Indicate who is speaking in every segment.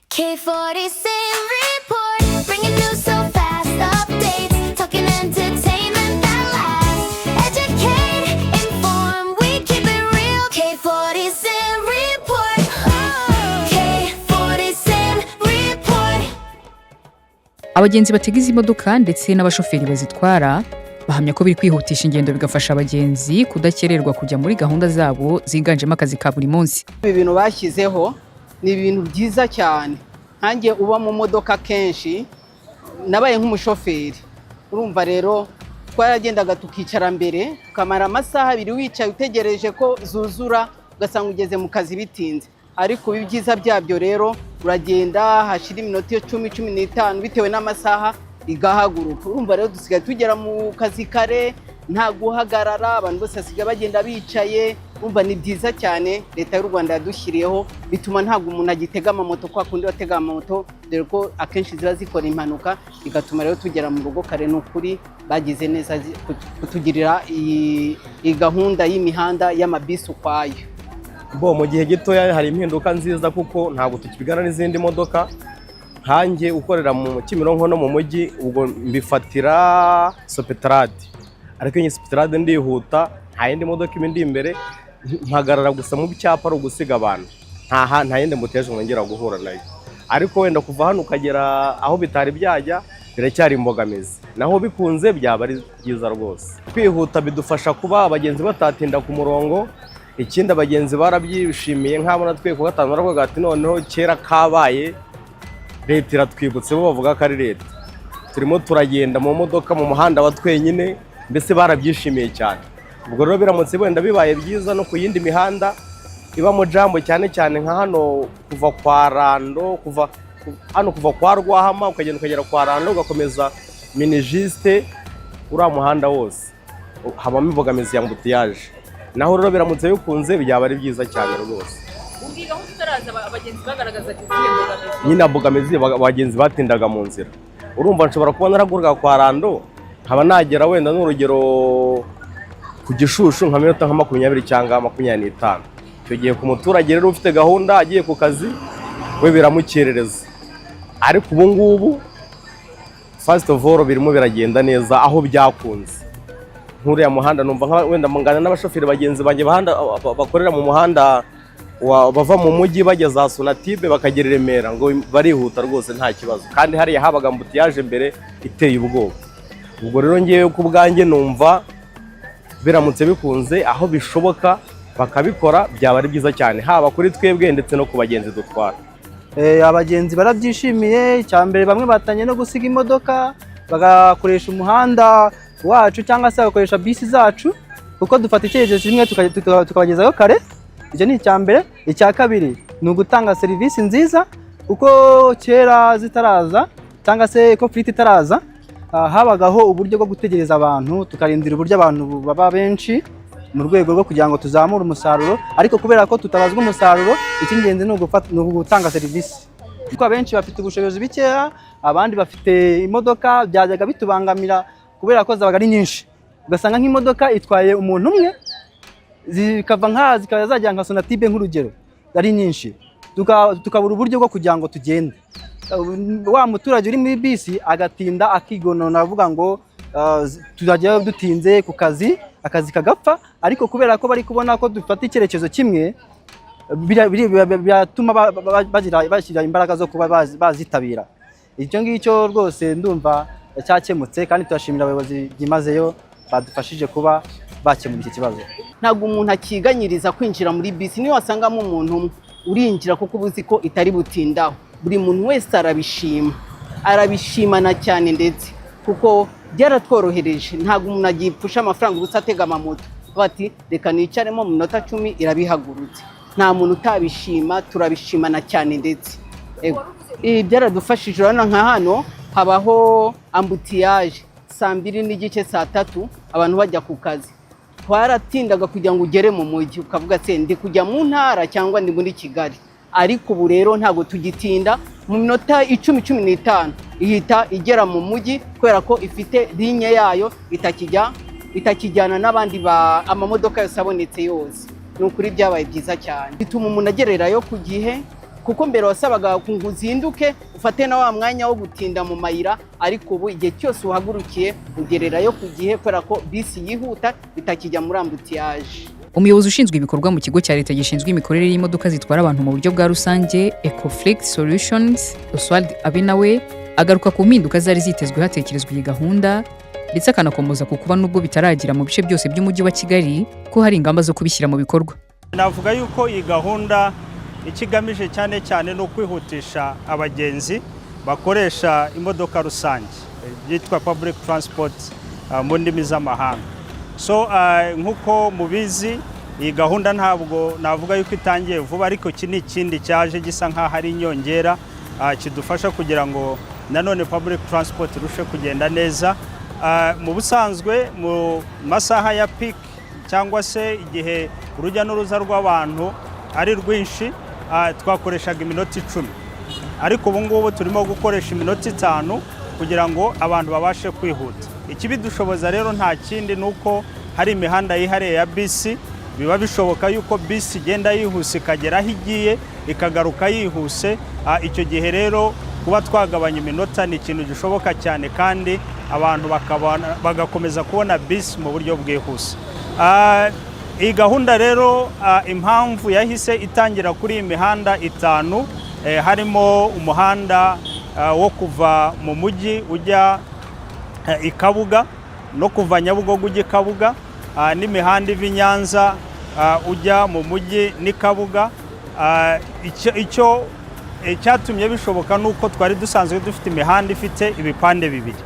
Speaker 1: K40 report, bringing news so fast, updates, talking entertainment that lasts. Educate, inform, we keep it real. K40 report, K40 report.
Speaker 2: Abagenzi batega izi modoka ndetse n'abashoferi bazitwara bahamya ko biri kwihutisha ingendo bigafasha abagenzi kudakererwa kujya muri gahunda zabo ziganjemo akazi ka buri munsi.
Speaker 3: Ibi bintu bashyizeho ni ibintu byiza cyane. Nkanjye uba mu modoka kenshi nabaye nk'umushoferi. Urumva rero twaragendaga tukicara mbere tukamara amasaha abiri wicaye utegereje ko zuzura ugasanga ugeze mu kazi bitinze. Ariko ibyiza byabyo rero uragenda hashira iminota 10-15 bitewe n'amasaha igahaguruka. Urumva rero dusigaye tugera mu kazi kare nta guhagarara, abantu bose basigaye bagenda bicaye. Urumva ni byiza cyane leta y'u Rwanda yadushyiriyeho, bituma ntabwo umuntu agitega amamoto kwa kundi batega amamoto, dore ko akenshi ziba zikora impanuka, bigatuma rero tugera mu rugo kare. N'ukuri bagize neza kutugirira iyi gahunda y'imihanda y'amabisi ukwayo.
Speaker 4: Mu gihe gitoya hari impinduka nziza kuko ntabwo tukibigana n'izindi modoka. Hanjye ukorera mu Kimironko no mu mujyi, ubwo mbifatira Sopetrade, ariko iyi Sopetrade ndihuta, nta yindi modoka ibindi imbere, mpagarara gusa mu cyapa ari ugusiga abantu, nta yindi muteje ngongera guhura nayo. Ariko wenda kuva hano ukagera aho bitari byajya biracyari imbogamizi, naho bikunze byaba ari byiza rwose. Kwihuta bidufasha kuba abagenzi batatinda ku murongo. Ikindi abagenzi barabyishimiye, nk'abo natwe ku gatanu baravuga ati noneho kera kabaye, leta iratwibutse, bo bavuga ko ari leta. Turimo turagenda mu modoka mu muhanda wa twenyine, mbese barabyishimiye cyane. Ubwo rero biramutse wenda bibaye byiza no ku yindi mihanda ibamo jambo cyane cyane nka hano kuva kwa Rando, kuva kwa Rwahama ukagera kwa Rando ugakomeza Minijiste, uriya muhanda wose habamo imbogamizi ya mbutiyaje. Naho rero biramutse bikunze byaba ari byiza cyane rwose.
Speaker 5: Ubwira aho tutaraza abagenzi bagaragaza imbogamizi.
Speaker 4: Nyina mbogamizi abagenzi batindaga mu nzira. Urumva nshobora kuba naragurga kwa Rando nkaba nagera wenda n'urugero ku Gishushu nka minota nka 20 cyangwa 25. Icyo gihe ku muturage rero ufite gahunda agiye ku kazi we biramukerereza. Ariko ubu ngubu first of all birimo biragenda neza aho byakunze. Nkuriya muhanda numva wenda mungana n'abashoferi bagenzi banjye bakorera mu muhanda bava mu mujyi bageza Sonatibe bakagera Remera, ngo barihuta rwose nta kibazo, kandi hariya habaga mbutiyaje mbere iteye ubwoba. Ubwo rero ngiye ku bwanjye numva biramutse bikunze aho bishoboka bakabikora byaba ari byiza cyane, haba kuri twebwe ndetse no ku bagenzi dutwara.
Speaker 6: Abagenzi barabyishimiye. Cyambere bamwe batanye no gusiga imodoka bagakoresha umuhanda wacu cyangwa se bagakoresha bisi zacu, kuko dufata icyerekezo kimwe tukabagezayo kare. Icyo ni icyambere. Icya kabiri ni ugutanga serivisi nziza, kuko kera zitaraza cyangwa se ko fleet itaraza habagaho uburyo bwo gutegereza abantu, tukarindira uburyo abantu baba benshi mu rwego rwo kugira ngo tuzamure umusaruro. Ariko kubera ko tutabazwa umusaruro, icy'ingenzi ni ugutanga serivisi. Kuko abenshi bafite ubushobozi bikeya, abandi bafite imodoka byajyaga bitubangamira kubera ko zabaga ari nyinshi, ugasanga nk'imodoka itwaye umuntu umwe zikaba zajya nka Sonatibe nk'urugero ari nyinshi, tukabura uburyo bwo kugira ngo tugende. Wa muturage uri muri bisi agatinda akigonona avuga ngo tuzajya dutinze ku kazi, akazi kagapfa. Ariko kubera ko bari kubona ko dufata icyerekezo kimwe, biratuma bashyira imbaraga zo kuba bazitabira. Icyo ngicyo rwose ndumva cyakemutse, kandi turashimira abayobozi byimazeyo badufashije kuba bakemura iki kibazo.
Speaker 3: Ntabwo umuntu akiganyiriza kwinjira muri bisi, niyo wasangamo umuntu umwe urinjira kuko ubuzi ko itari butindaho. Buri muntu wese arabishimana cyane, ndetse kuko byaratworohereje. Ntabwo umuntu agipfusha amafaranga ubusa atega amamoto bati reka nicaremo mu minota 10 irabihagurutse. Nta muntu utabishima, turabishimana cyane. Ndetse byaradufashije. Urabona nka hano habaho ambutiyaje saa 2 n'igice, saa 3 abantu bajya ku kazi. Twaratindaga kugira ngo ugere mu mujyi ukavuga se ndi kujya mu ntara cyangwa ndi muri Kigali. Ariko ubu rero ntabwo tugitinda, mu minota 10-15 ihita igera mu mujyi, kubera ko ifite linye yayo itakijyana n'abandi amamodoka yose abonetse yose. Nukuri byabaye byiza cyane, bituma umuntu agererayo ku gihe, kuko mbere wasabaga ngo uzinduke ufate na wa mwanya wo gutinda mu mayira, ariko ubu igihe cyose uhagurukiye ugererayo ku gihe kubera ko bisi yihuta bitakijya muri ambutiyaje.
Speaker 2: Umuyobozi ushinzwe ibikorwa mu kigo cya leta gishinzwe imikorere y'imodoka zitwara abantu mu buryo bwa rusange Ecofleet Solutions, Oswald Abinawe, agaruka ku mpinduka zari zitezwe hatekerezwa iyi gahunda, ndetse akanakomoza ku kuba nubwo bitaragira mu bice byose by'umujyi wa Kigali ko hari ingamba zo kubishyira mu bikorwa.
Speaker 7: Navuga yuko iyi gahunda ikigamije cyane cyane no kwihutisha abagenzi bakoresha imodoka rusange byitwa public transport mu ndimi z'amahanga. So nkuko mubizi iyi gahunda ntabwo navuga yuko itangiye vuba, ariko iki ni ikindi cyaje gisa nkaho ari inyongera kidufasha kugira ngo nanone public transport irushe kugenda neza. Mu busanzwe mu masaha ya peak cyangwa se igihe urujya n'uruza rw'abantu ari rwinshi twakoreshaga iminota 10, ariko ubu ngubu turimo gukoresha iminota 5 kugira ngo abantu babashe kwihuta. Ikibidushoboza rero nta kindi nuko hari imihanda yihariye ya bisi, biba bishoboka yuko bisi igenda yihuse ikagera aho igiye ikagaruka yihuse. Icyo gihe rero kuba twagabanya iminota ni ikintu gishoboka cyane, kandi abantu bagakomeza kubona bisi mu buryo bwihuse. Iyi gahunda rero impamvu yahise itangira kuri iyi mihanda 5 harimo umuhanda wo kuva mu mujyi ujya i Kabuga no kuva Nyabugogo ujya i Kabuga, n'imihanda iva i Nyanza ujya mu mujyi ni Kabuga. Icyo cyatumye bishoboka nuko twari dusanzwe dufite imihanda ifite ibipande bibiri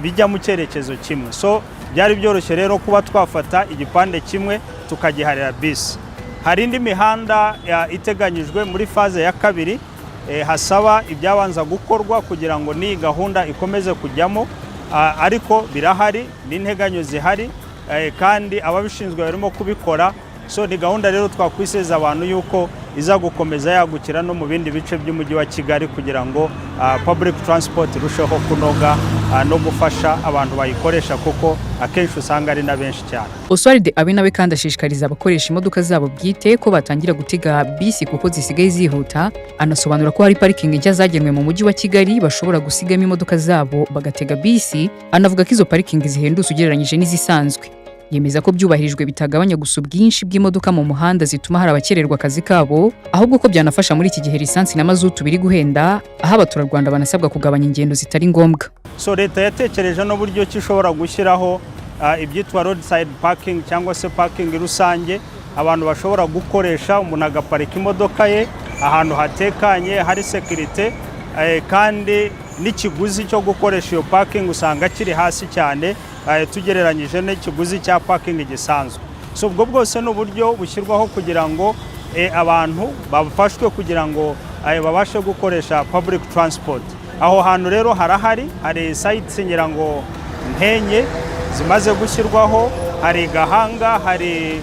Speaker 7: bijya mu cyerekezo kimwe. So byari byoroshye rero kuba twafata igipande kimwe tukagiharira bisi. Hari indi mihanda iteganyijwe muri faze ya 2 hasaba ibyabanza gukorwa kugira ngo ni gahunda ikomeze kujyamo, ariko birahari n'integanyo zihari kandi ababishinzwe barimo kubikora. So ni gahunda rero twakwiseza abantu yuko iza gukomeza yagukira no mu bindi bice by'umujyi wa Kigali kugira ngo public transport irusheho kunoga no gufasha abantu bayikoresha, kuko akenshi usanga ari na benshi cyane.
Speaker 2: Oswald Abinawe kandi ashishikariza abakoresha imodoka zabo bwite ko batangira gutega bisi kuko zisigaye zihuta. Anasobanura ko hari parking nshya zagenwe mu mujyi wa Kigali bashobora gusigamo imodoka zabo bagatega bisi. Anavuga ko izo parking zihendutse ugereranyije n'izisanzwe. Yemeza ko byubahirijwe bitagabanya gusa ubwinshi bw'imodoka mu muhanda zituma hari abakererwa akazi kabo, ahubwo ko byanafasha muri iki gihe lisansi na mazutu biri guhenda, aho abaturarwanda banasabwa kugabanya ingendo zitari ngombwa.
Speaker 7: So leta yatekereje n'uburyo kishobora gushyiraho ibyitwa roadside parking cyangwa se parking rusange abantu bashobora gukoresha, umuntu agaparika imodoka ye ahantu hatekanye hari security, kandi n'ikiguzi cyo gukoresha iyo parking usanga kiri hasi cyane tugereranyije n'ikiguzi cya parking gisanzwe. So ubwo bwose n'uburyo bushyirwaho kugira ngo abantu bafashwe kugira ngo babashe gukoresha public transport. Aho hantu rero hari sites ngira ngo nkenye zimaze gushyirwaho, hari Gahanga, hari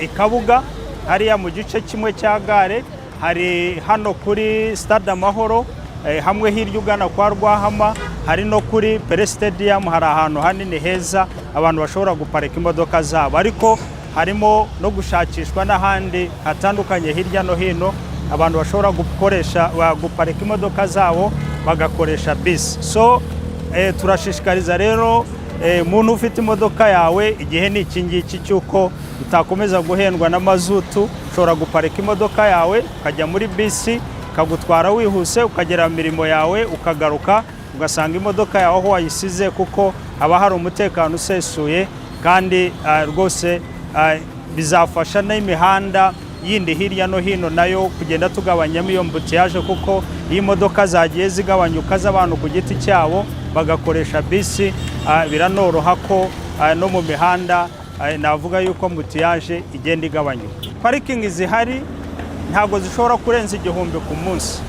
Speaker 7: Ikabuga, hariya mu gice kimwe cya gare, hari hano kuri Stade Amahoro, hamwe hirya ugana kwa Rwahama, hari no kuri Pele Stadium. Hari ahantu hanini heza abantu bashobora guparika imodoka zabo, ariko harimo no gushakishwa n'ahandi hatandukanye hirya no hino abantu bashobora guparika imodoka zabo bagakoresha bisi. So turashishikariza rero umuntu ufite imodoka yawe igihe ni iki ngiki cy'uko utakomeza guhendwa na mazutu, ushobora guparika imodoka yawe ukajya muri bisi kagutwara wihuse ukagera mu mirimo yawe ukagaruka ugasanga imodoka yawe aho wayisize, kuko haba hari umutekano usesuye, kandi rwose bizafasha n'imihanda yindi hirya no hino nayo kugenda tugabanyamo iyo mbutiyaje, kuko iyo imodoka zagiye zigabanyuka z'abantu ku giti cyabo bagakoresha bisi biranoroha ko no mu mihanda navuga yuko mbutiyaje igenda igabanyuka. Parikingi zihari ntabwo zishobora kurenza 1000 ku munsi,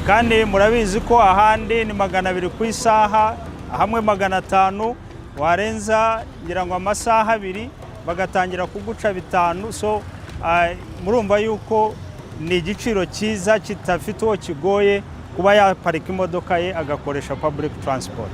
Speaker 7: kandi murabizi ko ahandi ni 200 ku isaha, hamwe 500, warenza ngira ngo amasaha 2 bagatangira kuguca 5. So murumva yuko ni igiciro cyiza kitafite uwo kigoye kuba yaparika imodoka ye agakoresha public transport.